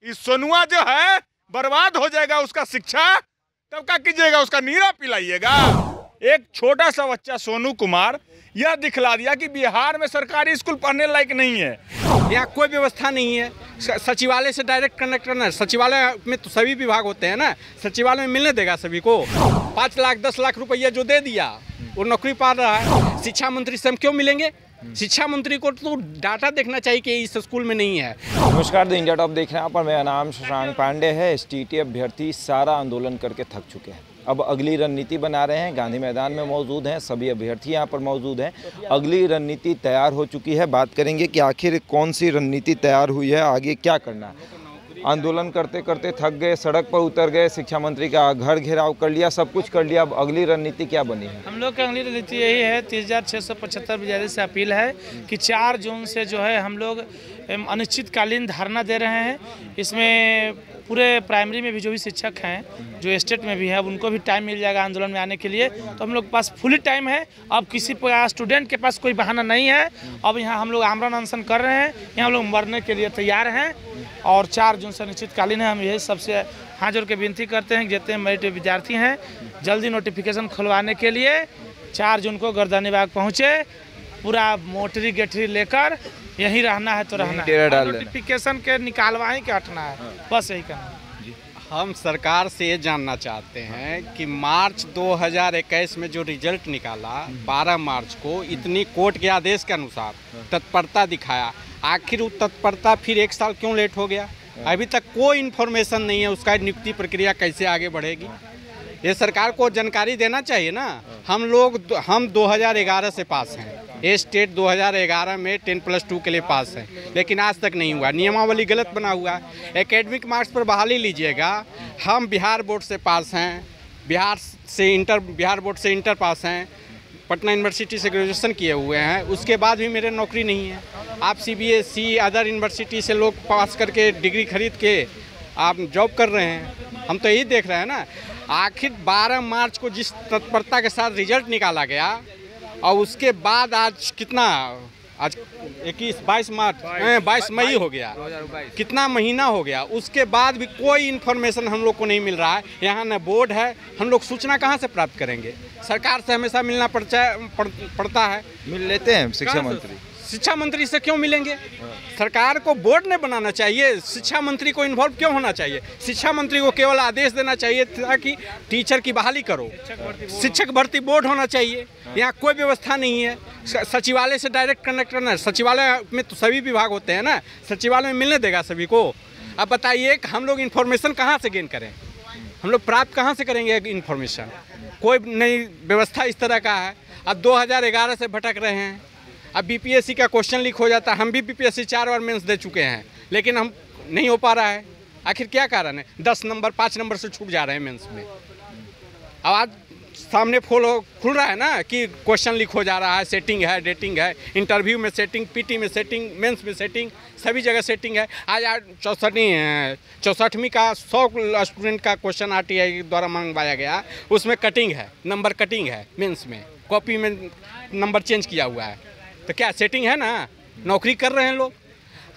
इस सोनुआ जो है बर्बाद हो जाएगा, उसका शिक्षा तब क्या कीजिएगा, उसका नीरा पिलाइएगा। एक छोटा सा बच्चा सोनू कुमार यह दिखला दिया कि बिहार में सरकारी स्कूल पढ़ने लायक नहीं है। यहाँ कोई व्यवस्था नहीं है। सचिवालय से डायरेक्ट कनेक्ट करना है। सचिवालय में तो सभी विभाग होते हैं ना, सचिवालय में मिलने देगा सभी को। 5 लाख 10 लाख रुपया जो दे दिया वो नौकरी पा रहा है। शिक्षा मंत्री से हम क्यों मिलेंगे? शिक्षा मंत्री को तो डाटा देखना चाहिए कि इस स्कूल में नहीं है। नमस्कार, द इंडिया टॉप देख रहे हैं आप और मेरा नाम शशांक पांडे है। एसटीटी अभ्यर्थी सारा आंदोलन करके थक चुके हैं, अब अगली रणनीति बना रहे हैं। गांधी मैदान में मौजूद हैं, सभी अभ्यर्थी यहाँ पर मौजूद हैं। अगली रणनीति तैयार हो चुकी है। बात करेंगे कि आखिर कौन सी रणनीति तैयार हुई है, आगे क्या करना है। आंदोलन करते करते थक गए, सड़क पर उतर गए, शिक्षा मंत्री का घर घेराव कर लिया, सब कुछ कर लिया। अब अगली रणनीति क्या बनी है? हम लोग की अगली रणनीति यही है, 30,675 विद्यार्थी से अपील है कि 4 जून से जो है हम लोग अनिश्चितकालीन धरना दे रहे हैं। इसमें पूरे प्राइमरी में भी जो भी शिक्षक हैं, जो स्टेट में भी है, उनको भी टाइम मिल जाएगा आंदोलन में आने के लिए। तो हम लोग के पास फुल टाइम है। अब किसी स्टूडेंट के पास कोई बहाना नहीं है। अब यहाँ हम लोग आमरण अनशन कर रहे हैं, यहाँ हम लोग मरने के लिए तैयार हैं। और 4 जून से अनिश्चितकालीन है। हम यही सबसे हाथ जोड़ के विनती करते हैं कि जितने मेरिट विद्यार्थी हैं जल्दी नोटिफिकेशन खुलवाने के लिए 4 जून को गर्दनी बाग पहुँचे, पूरा मोटरी गेटरी लेकर यहीं रहना है तो रहना है। नोटिफिकेशन के निकालवा ही के हटना है, बस यही करना है। हम सरकार से ये जानना चाहते हैं कि मार्च 2021 में जो रिजल्ट निकाला 12 मार्च को, इतनी कोर्ट के आदेश के अनुसार तत्परता दिखाया, आखिर वो तत्परता फिर 1 साल क्यों लेट हो गया? अभी तक कोई इन्फॉर्मेशन नहीं है। उसका नियुक्ति प्रक्रिया कैसे आगे बढ़ेगी, ये सरकार को जानकारी देना चाहिए ना। हम 2011 से पास हैं। ये स्टेट 2011 में 10+2 के लिए पास है, लेकिन आज तक नहीं हुआ। नियमावली गलत बना हुआ है। एकेडमिक मार्क्स पर बहाली लीजिएगा। हम बिहार बोर्ड से पास हैं, बिहार बोर्ड से इंटर पास हैं, पटना यूनिवर्सिटी से ग्रेजुएशन किए हुए हैं, उसके बाद भी मेरे नौकरी नहीं है। आप CBSE अदर यूनिवर्सिटी से लोग पास करके डिग्री खरीद के आप जॉब कर रहे हैं। हम तो यही देख रहे हैं ना। आखिर 12 मार्च को जिस तत्परता के साथ रिजल्ट निकाला गया और उसके बाद आज कितना, आज 22 मई हो गया, कितना महीना हो गया, उसके बाद भी कोई इन्फॉर्मेशन हम लोग को नहीं मिल रहा है। यहाँ न बोर्ड है, हम लोग सूचना कहाँ से प्राप्त करेंगे? सरकार से हमेशा मिलना पड़ता है। मिल लेते हैं शिक्षा मंत्री? शिक्षा मंत्री से क्यों मिलेंगे? सरकार को बोर्ड ने बनाना चाहिए, शिक्षा मंत्री को इन्वॉल्व क्यों होना चाहिए? शिक्षा मंत्री को केवल आदेश देना चाहिए ताकि टीचर की बहाली करो। शिक्षक भर्ती बोर्ड होना चाहिए। यहाँ कोई व्यवस्था नहीं है। सचिवालय से डायरेक्ट कनेक्ट करना है। सचिवालय में तो सभी विभाग होते हैं ना, सचिवालय में मिलने देगा सभी को। अब बताइए कि हम लोग इन्फॉर्मेशन कहाँ से गेन करें? हम लोग प्राप्त कहाँ से करेंगे इन्फॉर्मेशन? कोई नई व्यवस्था इस तरह का है। अब 2011 से भटक रहे हैं। अब BPSC का क्वेश्चन लीक हो जाता है। हम भी BPSC 4 बार मेंस दे चुके हैं, लेकिन हम नहीं हो पा रहा है। आखिर क्या कारण है? 10 नंबर 5 नंबर से छूट जा रहे हैं मेंस में। अब आज सामने खुल रहा है ना कि क्वेश्चन लीक हो जा रहा है, सेटिंग है, डेटिंग है, इंटरव्यू में सेटिंग, PT में सेटिंग, मेंस में सेटिंग, सभी जगह सेटिंग है। आज 64वीं का 100 स्टूडेंट का क्वेश्चन RTI द्वारा मंगवाया गया, उसमें कटिंग है, नंबर कटिंग है। मेंस में कॉपी में नंबर चेंज किया हुआ है, तो क्या सेटिंग है ना? नौकरी कर रहे हैं लोग।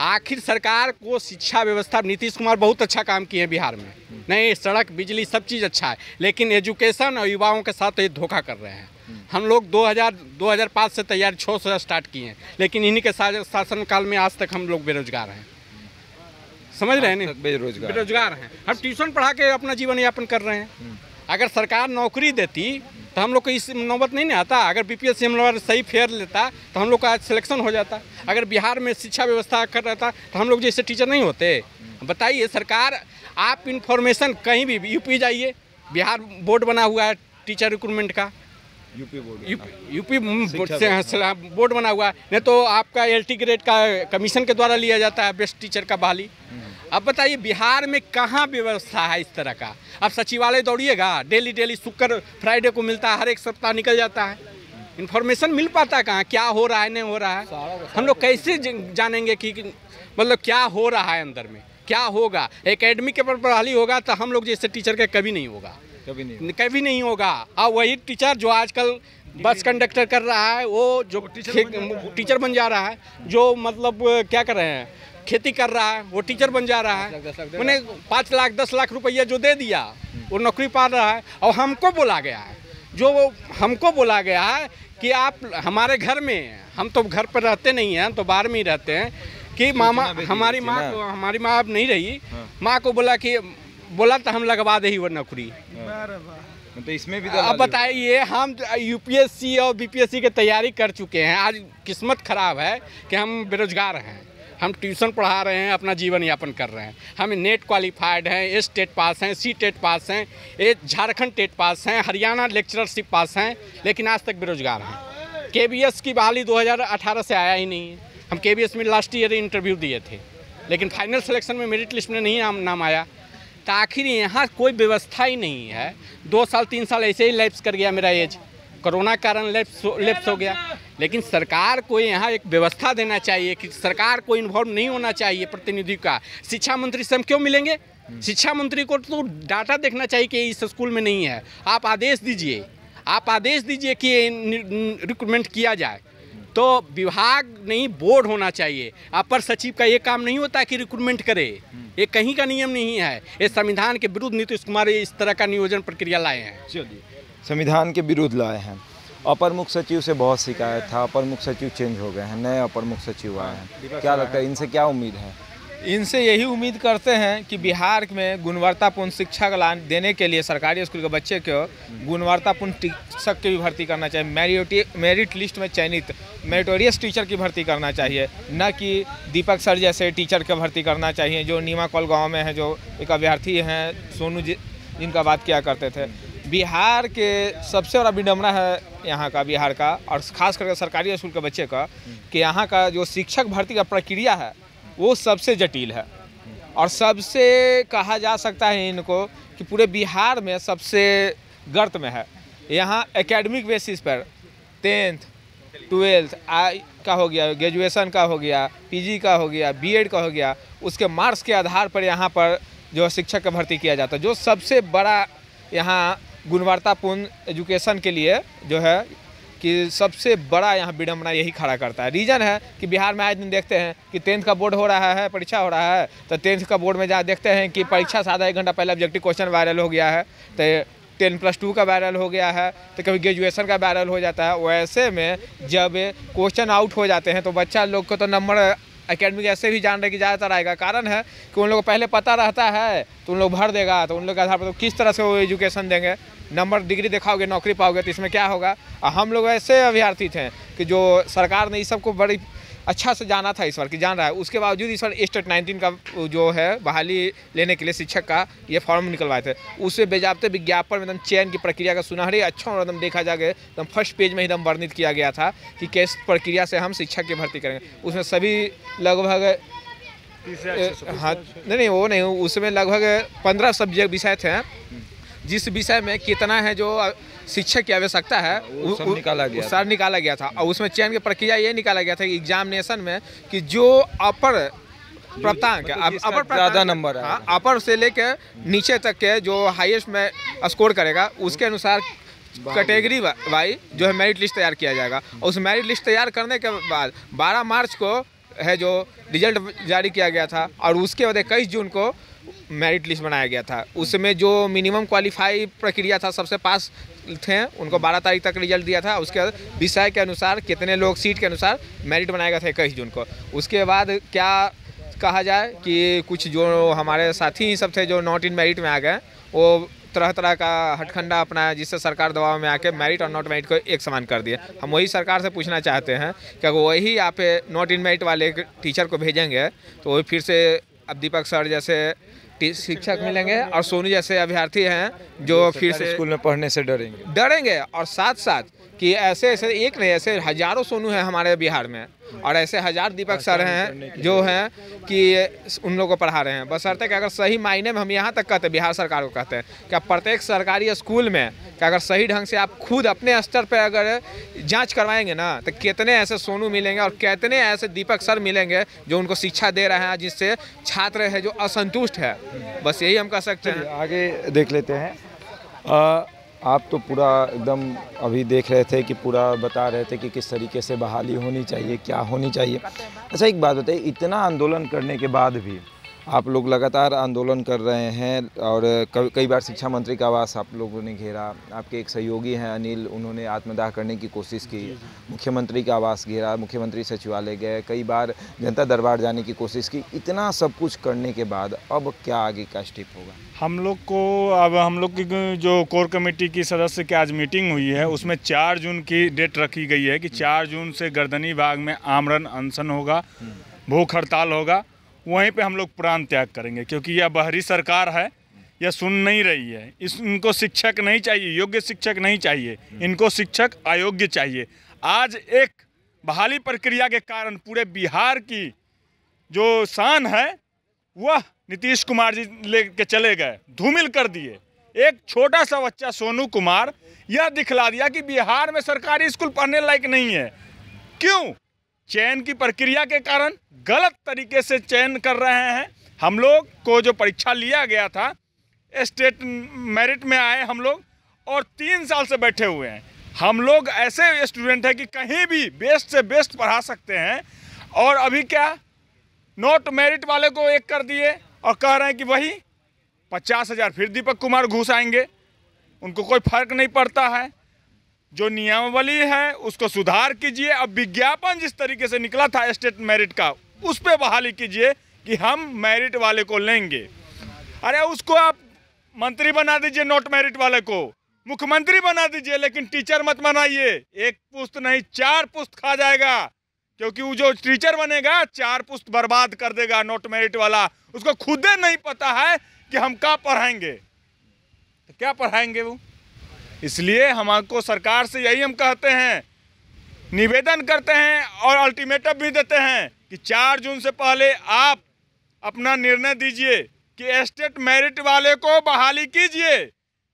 आखिर सरकार को शिक्षा व्यवस्था, नीतीश कुमार बहुत अच्छा काम किए हैं बिहार में, नहीं सड़क बिजली सब चीज़ अच्छा है, लेकिन एजुकेशन और युवाओं के साथ ये धोखा कर रहे हैं। हम लोग 2005 से तैयारी 6 से स्टार्ट किए हैं, लेकिन इन्हीं के शासनकाल में आज तक हम लोग बेरोजगार हैं। समझ रहे हैं ना? बेरोजगार हैं। हम ट्यूशन पढ़ा के अपना जीवन यापन कर रहे हैं। अगर सरकार नौकरी देती तो हम लोग को इस नौबत नहीं आता। अगर BPSC हम लोग सही फेयर लेता तो हम लोग का आज सिलेक्शन हो जाता। अगर बिहार में शिक्षा व्यवस्था कर रहता तो हम लोग जैसे टीचर नहीं होते। बताइए सरकार, आप इन्फॉर्मेशन कहीं भी यूपी जाइए, बिहार बोर्ड बना हुआ है टीचर रिक्रूटमेंट का, यूपी बोर्ड बना हुआ है। नहीं तो आपका LT ग्रेड का कमीशन के द्वारा लिया जाता है बेस्ट टीचर का बहाली। अब बताइए बिहार में कहाँ व्यवस्था है इस तरह का? अब सचिवालय दौड़िएगा, डेली शुक्र फ्राइडे को मिलता है, हर एक सप्ताह निकल जाता है। इन्फॉर्मेशन मिल पाता है कहाँ, क्या हो रहा है नहीं हो रहा है? हम लोग कैसे जानेंगे कि मतलब क्या हो रहा है अंदर में, क्या होगा? एकेडमिक के पर बहाली होगा तो हम लोग जैसे टीचर के कभी नहीं होगा, कभी नहीं होगा। और वही टीचर जो आजकल बस कंडक्टर कर रहा है, वो जो टीचर बन जा रहा है, जो मतलब क्या कर रहे हैं, खेती कर रहा है, वो टीचर बन जा रहा है। मैंने 5 लाख 10 लाख रुपया जो दे दिया वो नौकरी पा रहा है। और हमको बोला गया है, हमको बोला गया है कि आप हमारे घर में, हम तो घर पर रहते नहीं हैं, तो बाहर में ही रहते हैं, कि मामा हमारी माँ अब नहीं रही, माँ को बोला तो हम लगवा दे ही वो नौकरी। तो इसमें भी अब बताइए, हम यूपीएससी और बीपीएससी की तैयारी कर चुके हैं, आज किस्मत खराब है कि हम बेरोजगार हैं। हम ट्यूशन पढ़ा रहे हैं, अपना जीवन यापन कर रहे हैं। हम नेट क्वालिफाइड हैं, एस टेट पास हैं, सी टेट पास हैं, झारखंड टेट पास हैं, हरियाणा लेक्चरशिप पास हैं, लेकिन आज तक बेरोजगार हैं। केबीएस की बहाली 2018 से आया ही नहीं। हम केबीएस में लास्ट ईयर इंटरव्यू दिए थे, लेकिन फाइनल सिलेक्शन में मेरिट लिस्ट में नहीं नाम आया। तो आखिर यहाँ कोई व्यवस्था ही नहीं है। 2 साल 3 साल ऐसे ही लैप्स कर गया मेरा एज, कोरोना कारण लैप्स हो गया। लेकिन सरकार को यहाँ एक व्यवस्था देना चाहिए कि सरकार को इन्वॉल्व नहीं होना चाहिए प्रतिनिधि का। शिक्षा मंत्री से हम क्यों मिलेंगे? शिक्षा मंत्री को तो डाटा देखना चाहिए कि इस स्कूल में नहीं है। आप आदेश दीजिए कि रिक्रूटमेंट किया जाए। तो विभाग नहीं, बोर्ड होना चाहिए। अपर सचिव का ये काम नहीं होता कि रिक्रूटमेंट करे, ये कहीं का नियम नहीं है। ये संविधान के विरुद्ध नीतीश कुमार इस तरह का नियोजन प्रक्रिया लाए हैं। चलिए, संविधान के विरुद्ध लाए हैं। अपर मुख्य सचिव से बहुत शिकायत था, अपर मुख्य सचिव चेंज हो गए हैं, नए अपर मुख्य सचिव आए हैं। क्या लगता है, इनसे क्या उम्मीद है? इनसे यही उम्मीद करते हैं कि बिहार में गुणवत्तापूर्ण शिक्षा देने के लिए सरकारी स्कूल के बच्चे को गुणवत्तापूर्ण शिक्षक की भी भर्ती करना चाहिए। मेरिट लिस्ट में चयनित मेरिटोरियस टीचर की भर्ती करना चाहिए, न कि दीपक सर जैसे टीचर की भर्ती करना चाहिए जो नीमाकोल गांव में है, जो एक अभ्यर्थी हैं सोनू जी, जिनका बात किया करते थे। बिहार के सबसे बड़ा विडम्बना है यहाँ का, बिहार का, और ख़ास करके सरकारी स्कूल के बच्चे का, कि यहाँ का जो शिक्षक भर्ती का प्रक्रिया है वो सबसे जटिल है। और सबसे कहा जा सकता है इनको कि पूरे बिहार में सबसे गर्त में है। यहाँ एकेडमिक बेसिस पर 10th 12th का हो गया, ग्रेजुएशन का हो गया, पीजी का हो गया, बीएड का हो गया, उसके मार्क्स के आधार पर यहाँ पर जो शिक्षक का भर्ती किया जाता है। जो सबसे बड़ा यहाँ गुणवत्तापूर्ण एजुकेशन के लिए जो है कि सबसे बड़ा यहाँ विडम्बना यही खड़ा करता है। रीज़न है कि बिहार में आज दिन देखते हैं कि 10th का बोर्ड हो रहा है, परीक्षा हो रहा है, तो 10th का बोर्ड में जहाँ देखते हैं कि परीक्षा से आधा 1 घंटा पहले ऑब्जेक्टिव क्वेश्चन वायरल हो गया है, तो 10+2 का वायरल हो गया है, तो कभी ग्रेजुएशन का वायरल हो जाता है। वैसे में जब क्वेश्चन आउट हो जाते हैं तो बच्चा लोग को तो नंबर एकेडमिक ऐसे भी जान रहे कि ज़्यादातर आएगा। कारण है कि उन लोग को पहले पता रहता है तो उन लोग भर देगा, तो उन लोग के आधार पर तो किस तरह से वो एजुकेशन देंगे। नंबर डिग्री दिखाओगे, नौकरी पाओगे, तो इसमें क्या होगा। हम लोग ऐसे अभ्यर्थी थे कि जो सरकार ने इस सबको बड़ी अच्छा से जाना था, इस बार की जान रहा है, उसके बावजूद इस बार स्टेट 19 का जो है बहाली लेने के लिए शिक्षक का ये फॉर्म निकलवाए थे। उससे बेजाबते विज्ञापन में एकदम चयन की प्रक्रिया का सुनहरे अच्छा और एकदम देखा जाए एकदम फर्स्ट पेज में एकदम वर्णित किया गया था कि किस प्रक्रिया से हम शिक्षक की भर्ती करेंगे। उसमें सभी लगभग हाँ नहीं वो नहीं, उसमें लगभग 15 सब्जेक्ट विषय थे, जिस विषय में कितना है जो शिक्षक की आवश्यकता है वो सब निकाला गया था। और उसमें चयन की प्रक्रिया ये निकाला गया था कि एग्जामिनेशन में कि जो अपर प्राप्तांक ज़्यादा नंबर है, अपर से लेकर नीचे तक के जो हाईएस्ट में स्कोर करेगा उसके अनुसार कैटेगरी वाइज जो है मेरिट लिस्ट तैयार किया जाएगा। और उस मेरिट लिस्ट तैयार करने के बाद 12 मार्च को है जो रिजल्ट जारी किया गया था, और उसके बाद 21 जून को मेरिट लिस्ट बनाया गया था। उसमें जो मिनिमम क्वालिफाई प्रक्रिया था, सबसे पास थे उनको 12 तारीख तक रिजल्ट दिया था। उसके बाद विषय के अनुसार कितने लोग सीट के अनुसार मेरिट बनाया गया था 21 जून को। उसके बाद क्या कहा जाए कि कुछ जो हमारे साथी ही सब थे जो नॉट इन मेरिट में आ गए, वो तरह तरह का हटखंडा अपनाया, जिससे सरकार दबाव में आके मेरिट और नॉट मेरिट को एक समान कर दिए। हम वही सरकार से पूछना चाहते हैं कि अगर वही यहाँ पे नॉट इन मेरिट वाले टीचर को भेजेंगे तो वही फिर से अब दीपक सर जैसे शिक्षक मिलेंगे और सोनू जैसे अभ्यर्थी हैं जो फिर से स्कूल में पढ़ने से डरेंगे। और साथ साथ कि ऐसे एक नहीं, ऐसे हजारों सोनू हैं हमारे बिहार में, और ऐसे 1000 दीपक सर हैं जो हैं कि उन लोगों को पढ़ा रहे हैं। बशर्ते कि अगर सही मायने में हम यहाँ तक कहते हैं, बिहार सरकार को कहते हैं कि प्रत्येक सरकारी स्कूल में कि अगर सही ढंग से आप खुद अपने स्तर पर अगर जांच करवाएंगे ना, तो कितने ऐसे सोनू मिलेंगे और कितने ऐसे दीपक सर मिलेंगे जो उनको शिक्षा दे रहे हैं, जिससे छात्र है जो असंतुष्ट है। बस यही हम कह सकते हैं। आगे देख लेते हैं। आप तो पूरा एकदम अभी देख रहे थे कि पूरा बता रहे थे कि किस तरीके से बहाली होनी चाहिए, क्या होनी चाहिए। अच्छा एक बात बताइए, इतना आंदोलन करने के बाद भी आप लोग लगातार आंदोलन कर रहे हैं और कई बार शिक्षा मंत्री का आवास आप लोगों ने घेरा, आपके एक सहयोगी हैं अनिल, उन्होंने आत्मदाह करने की कोशिश की, मुख्यमंत्री का आवास घेरा, मुख्यमंत्री सचिवालय गए, कई बार जनता दरबार जाने की कोशिश की। इतना सब कुछ करने के बाद अब क्या आगे का स्टेप होगा? हम लोग की जो कोर कमेटी की सदस्य की आज मीटिंग हुई है, उसमें 4 जून की डेट रखी गई है कि 4 जून से गर्दनी बाग में आमरण अनशन होगा, भूख हड़ताल होगा। वहीं पे हम लोग प्राण त्याग करेंगे, क्योंकि यह बाहरी सरकार है, यह सुन नहीं रही है। इनको शिक्षक नहीं चाहिए, योग्य शिक्षक नहीं चाहिए, इनको शिक्षक अयोग्य चाहिए। आज एक बहाली प्रक्रिया के कारण पूरे बिहार की जो शान है वह नीतीश कुमार जी लेके चले गए, धूमिल कर दिए। एक छोटा सा बच्चा सोनू कुमार यह दिखला दिया कि बिहार में सरकारी स्कूल पढ़ने लायक नहीं है। क्यों? चयन की प्रक्रिया के कारण गलत तरीके से चयन कर रहे हैं। हम लोग को जो परीक्षा लिया गया था, स्टेट मेरिट में आए हम लोग और 3 साल से बैठे हुए हैं। हम लोग ऐसे स्टूडेंट हैं कि कहीं भी बेस्ट से बेस्ट पढ़ा सकते हैं, और अभी क्या नॉट मेरिट वाले को 1 कर दिए और कह रहे हैं कि वही 50,000 फिर दीपक कुमार घुस आएंगे। उनको कोई फर्क नहीं पड़ता है। जो नियमावली है उसको सुधार कीजिए। अब विज्ञापन जिस तरीके से निकला था स्टेट मेरिट का, उस पर बहाली कीजिए कि हम मेरिट वाले को लेंगे। अरे उसको आप मंत्री बना दीजिए, नॉट मेरिट वाले को मुख्यमंत्री बना दीजिए, लेकिन टीचर मत बनाइए। 1 पुस्त नहीं 4 पुस्त खा जाएगा, क्योंकि वो जो टीचर बनेगा 4 पुस्त बर्बाद कर देगा। नॉट मेरिट वाला उसको खुद नहीं पता है कि हम क्या पढ़ाएंगे, तो क्या पढ़ाएंगे वो। इसलिए हमको सरकार से यही हम कहते हैं, निवेदन करते हैं और अल्टीमेटम भी देते हैं कि 4 जून से पहले आप अपना निर्णय दीजिए कि स्टेट मेरिट वाले को बहाली कीजिए,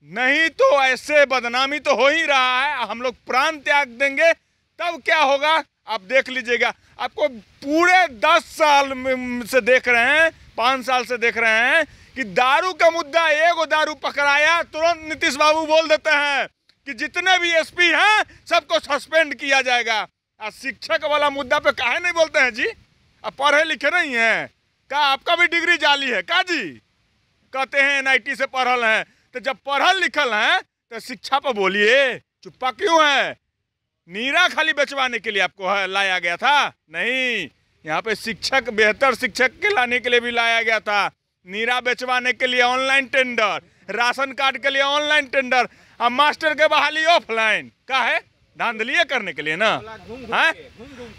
नहीं तो ऐसे बदनामी तो हो ही रहा है। हम लोग प्राण त्याग देंगे, तब क्या होगा आप देख लीजिएगा। आपको पूरे 10 साल से देख रहे हैं, 5 साल से देख रहे हैं कि दारू का मुद्दा, एगो दारू पकड़ाया तुरंत नीतीश बाबू बोल देते हैं कि जितने भी एसपी हैं सबको सस्पेंड किया जाएगा। और शिक्षक वाला मुद्दा पे काहे नहीं बोलते हैं जी? अब पढ़े लिखे नहीं हैं का? आपका भी डिग्री जाली है का जी? कहते हैं NIT से पढ़ल हैं, तो जब पढ़ल लिखल हैं तो शिक्षा पर बोलिए, चुप्पा क्यों है? नीरा खाली बेचवाने के लिए आपको लाया गया था? नहीं, यहाँ पे शिक्षक, बेहतर शिक्षक के लाने के लिए भी लाया गया था। नीरा बेचवाने के लिए ऑनलाइन टेंडर, राशन कार्ड के लिए ऑनलाइन टेंडर, अब मास्टर के बहाली ऑफलाइन का है, धांधलियाँ करने के लिए ना है।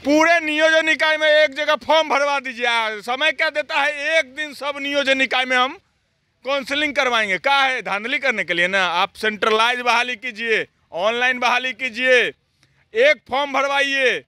पूरे नियोजन निकाय में एक जगह फॉर्म भरवा दीजिए। समय क्या देता है? 1 दिन सब नियोजन निकाय में हम काउंसलिंग करवाएंगे, का है, धांधली करने के लिए ना। आप सेंट्रलाइज बहाली कीजिए, ऑनलाइन बहाली कीजिए, एक फॉर्म भरवाइए।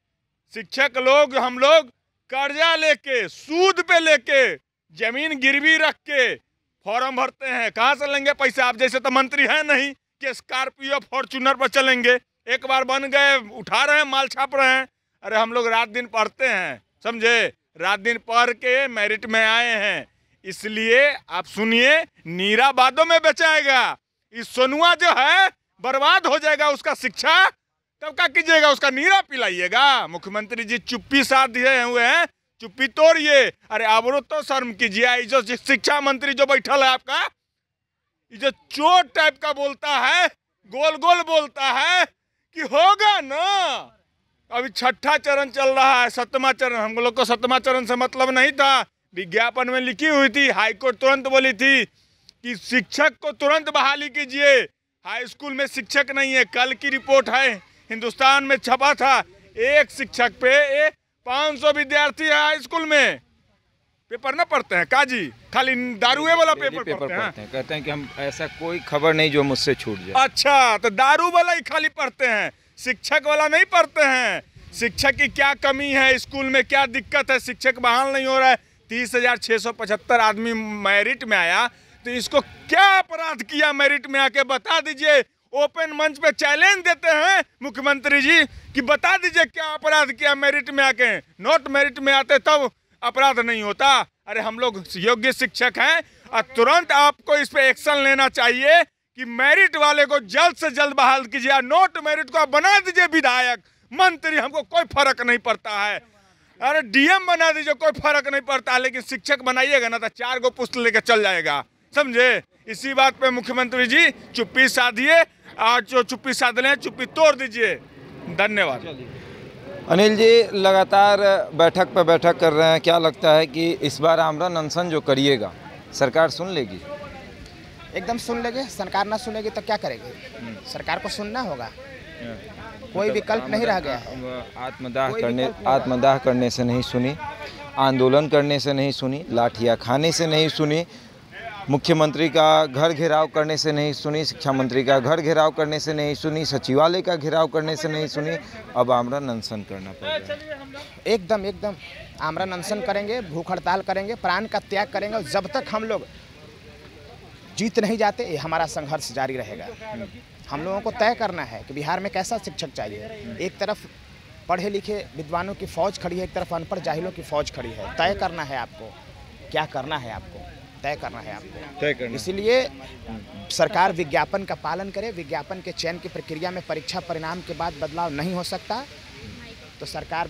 शिक्षक लोग, हम लोग कर्जा लेके, सूद पे लेके, जमीन गिरवी रख के फॉर्म भरते हैं। कहाँ से लेंगे पैसा? आप जैसे तो मंत्री हैं नहीं कि स्कॉर्पियो फॉर्च्यूनर पर चलेंगे। एक बार बन गए, उठा रहे हैं, माल छाप रहे हैं। अरे हम लोग रात दिन पढ़ते हैं, समझे, रात दिन पढ़ के मेरिट में आए हैं। इसलिए आप सुनिए, नीरा बादों में बेचाएगा। इस सोनुआ जो है बर्बाद हो जाएगा, उसका शिक्षा तब क्या कीजिएगा? उसका नीरा पिलाइएगा। मुख्यमंत्री जी चुप्पी साध दिए हुए हैं, चुप्पी तोड़िए। अरे अब तो शर्म कीजिए। जो शिक्षा मंत्री जो बैठल है आपका, ये जो चोट टाइप का बोलता है, गोल गोल बोलता है कि होगा ना। अभी 6ठा चरण चल रहा है, 7वां चरण। हम लोग को 7वां चरण से मतलब नहीं था। विज्ञापन में लिखी हुई थी, हाईकोर्ट तुरंत बोली थी कि शिक्षक को तुरंत बहाली कीजिए। हाई स्कूल में शिक्षक नहीं है। कल की रिपोर्ट है, हिंदुस्तान में छपा था, एक शिक्षक पे 500 विद्यार्थी है हाई स्कूल में। पेपर न पढ़ते हैं का जी? खाली दारूए वाला पेपर पढ़ते हैं। कहते हैं कि हम, ऐसा कोई खबर नहीं जो मुझसे छूट जाए। अच्छा, तो दारू वाला ही खाली पढ़ते हैं, शिक्षक वाला नहीं पढ़ते हैं। शिक्षक की क्या कमी है, स्कूल में क्या दिक्कत है? शिक्षक बहाल नहीं हो रहा है। 30,675 आदमी मेरिट में आया, तो इसको क्या अपराध किया मेरिट में आके? बता दीजिए। ओपन मंच पे चैलेंज देते हैं मुख्यमंत्री जी कि बता दीजिए क्या अपराध किया मेरिट में आके। नॉट मेरिट में आते तब अपराध नहीं होता। अरे हम लोग योग्य शिक्षक हैं और तुरंत आपको इस पे एक्शन लेना चाहिए कि मेरिट वाले को जल्द से जल्द बहाल कीजिए, नोट मेरिट को आप बना दीजिए विधायक मंत्री, हमको कोई फर्क नहीं पड़ता है। अरे डीएम बना दीजिए, कोई फर्क नहीं पड़ता, लेकिन शिक्षक बनाइएगा ना तो 4 गो पुस्त लेके चल जाएगा, समझे। इसी बात पे मुख्यमंत्री जी चुप्पी साधिए, आज जो चुप्पी साध लें चुप्पी तोड़ दीजिए। धन्यवाद। अनिल जी लगातार बैठक पर बैठक कर रहे हैं, क्या लगता है कि इस बार आमरण अनशन जो करिएगा सरकार सुन लेगी? एकदम सुन लेंगे। सरकार ना सुनेगी तो क्या करेगी? सरकार को सुनना होगा, कोई विकल्प नहीं रह गया है। आत्मदाह करने से नहीं सुनी, आंदोलन करने से नहीं सुनी, लाठियाँ खाने से नहीं सुनी, मुख्यमंत्री का घर घेराव करने से नहीं सुनी, शिक्षा मंत्री का घर घेराव करने से नहीं सुनी, सचिवालय का घेराव करने से नहीं सुनी, अब आमरण अनशन करना पड़ रहा है। एकदम आमरण अनशन करेंगे, भूख हड़ताल करेंगे, प्राण का त्याग करेंगे, और जब तक हम लोग जीत नहीं जाते ये हमारा संघर्ष जारी रहेगा। हम लोगों को तय करना है कि बिहार में कैसा शिक्षक चाहिए। एक तरफ पढ़े लिखे विद्वानों की फौज खड़ी है, एक तरफ अनपढ़ जाहिलों की फौज खड़ी है। तय करना है आपको, क्या करना है आपको, तय करना है आपको। इसीलिए सरकार विज्ञापन का पालन करे। विज्ञापन के चयन की प्रक्रिया में परीक्षा परिणाम के बाद बदलाव नहीं हो सकता, तो सरकार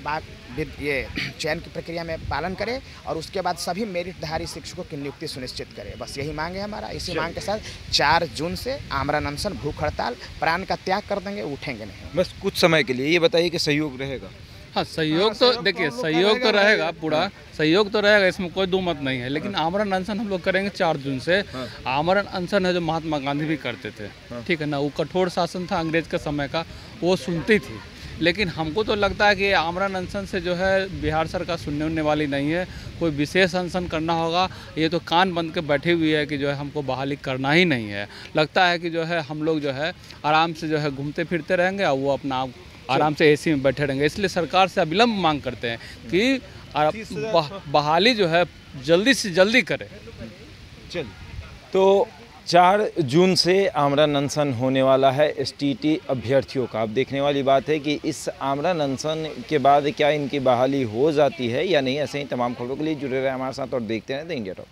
ये चयन की प्रक्रिया में पालन करे और उसके बाद सभी मेरिटधारी शिक्षकों की नियुक्ति सुनिश्चित करे। बस यही मांग है हमारा। इसी मांग के साथ 4 जून से आमरण अनशन, भूख हड़ताल, प्राण का त्याग कर देंगे, उठेंगे नहीं। बस कुछ समय के लिए ये बताइए कि सहयोग रहेगा? हाँ, सहयोग तो देखिए, सहयोग तो रहेगा, पूरा सहयोग तो रहेगा, इसमें कोई दो मत नहीं है। लेकिन आमरण अनशन हम लोग करेंगे 4 जून से। आमरण अनशन है जो महात्मा गांधी भी करते थे, ठीक है ना। वो कठोर शासन था अंग्रेज के समय का, वो सुनती थी। लेकिन हमको तो लगता है कि आमरण अनशन से जो है बिहार सरकार सुनने उनने वाली नहीं है। कोई विशेष अनशन करना होगा। ये तो कान बंद के बैठी हुई है कि जो है हमको बहाली करना ही नहीं है। लगता है कि जो है हम लोग जो है आराम से जो है घूमते फिरते रहेंगे और वो अपना आराम से एसी में बैठे रहेंगे। इसलिए सरकार से अविलंब मांग करते हैं कि बहाली जो है जल्दी से जल्दी करे। चलिए, तो 4 जून से आमरण अनशन होने वाला है एसटीटी अभ्यर्थियों का। अब देखने वाली बात है कि इस आमरण अनशन के बाद क्या इनकी बहाली हो जाती है या नहीं। ऐसे ही तमाम खबरों के लिए जुड़े रहे हमारे साथ और देखते रहें द इंडिया टॉक।